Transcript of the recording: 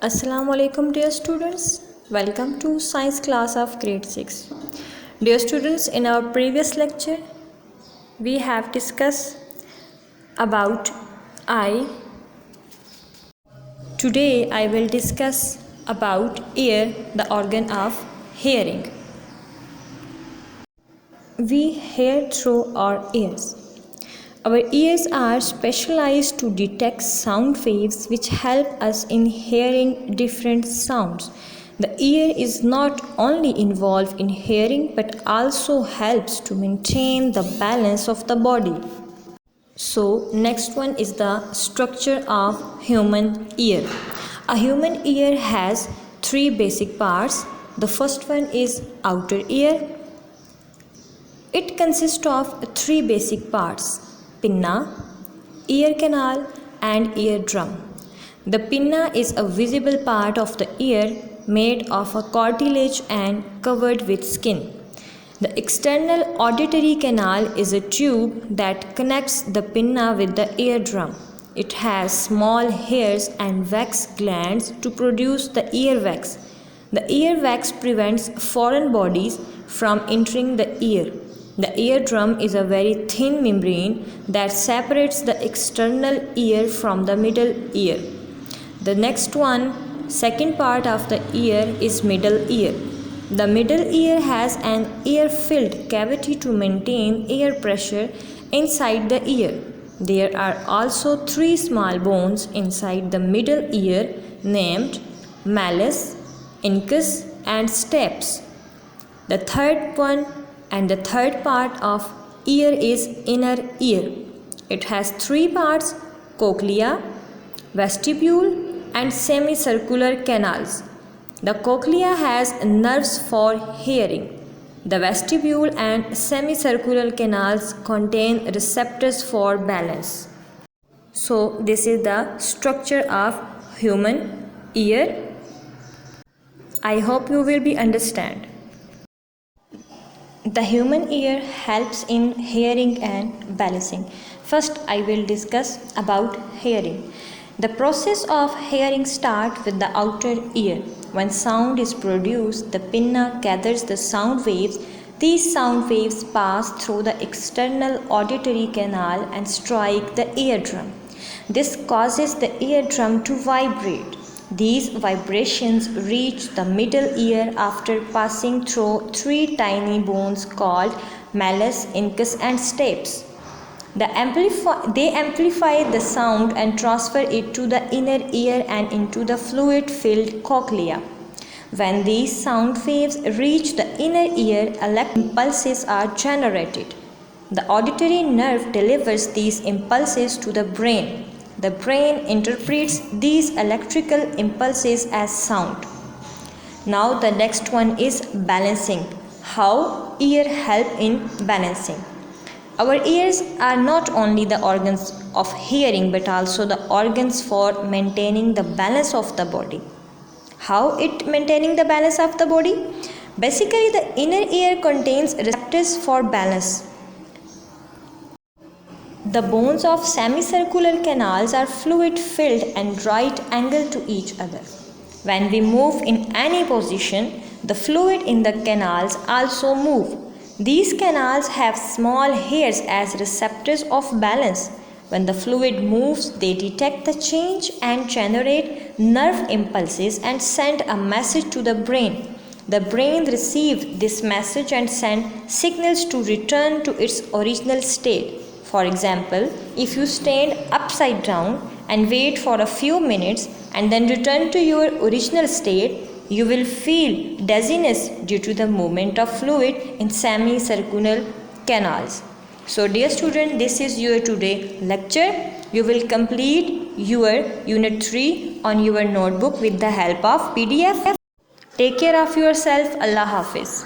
Assalamu alaikum dear students. Welcome to science class of grade 6. Dear students, in our previous lecture we have discussed about eye. Today I will discuss about ear, the organ of hearing. We hear through our ears. Our ears are specialized to detect sound waves which help us in hearing different sounds. The ear is not only involved in hearing but also helps to maintain the balance of the body. So, next one is the structure of human ear. A human ear has three basic parts. The first one is outer ear. It consists of three basic parts: pinna, ear canal and eardrum. The pinna is a visible part of the ear made of a cartilage and covered with skin. The external auditory canal is a tube that connects the pinna with the eardrum. It has small hairs and wax glands to produce the earwax. The earwax prevents foreign bodies from entering the ear. The eardrum is a very thin membrane that separates the external ear from the middle ear. The next one, second part of the ear is middle ear. The middle ear has an air-filled cavity to maintain air pressure inside the ear. There are also three small bones inside the middle ear named malleus, incus and stapes. The third part of ear is inner ear. It has three parts: cochlea, vestibule and semicircular canals. The cochlea has nerves for hearing. The vestibule and semicircular canals contain receptors for balance. So this is the structure of human ear. I hope you will be understand. The human ear helps in hearing and balancing. First, I will discuss about hearing. The process of hearing starts with the outer ear. When sound is produced, the pinna gathers the sound waves. These sound waves pass through the external auditory canal and strike the eardrum. This causes the eardrum to vibrate. These vibrations reach the middle ear after passing through three tiny bones called malleus, incus and stapes. They amplify the sound and transfer it to the inner ear and into the fluid-filled cochlea. When these sound waves reach the inner ear, electrical impulses are generated. The auditory nerve delivers these impulses to the brain. The brain interprets these electrical impulses as sound. Now the next one is balancing. How ear help in balancing? Our ears are not only the organs of hearing but also the organs for maintaining the balance of the body. How it maintaining the balance of the body? Basically, the inner ear contains receptors for balance. The bones of semicircular canals are fluid-filled and right angled to each other. When we move in any position, the fluid in the canals also move. These canals have small hairs as receptors of balance. When the fluid moves, they detect the change and generate nerve impulses and send a message to the brain. The brain receives this message and sends signals to return to its original state. For example, if you stand upside down and wait for a few minutes and then return to your original state, you will feel dizziness due to the movement of fluid in semicircular canals. So dear student, this is your today lecture. You will complete your unit 3 on your notebook with the help of PDF. Take care of yourself. Allah Hafiz.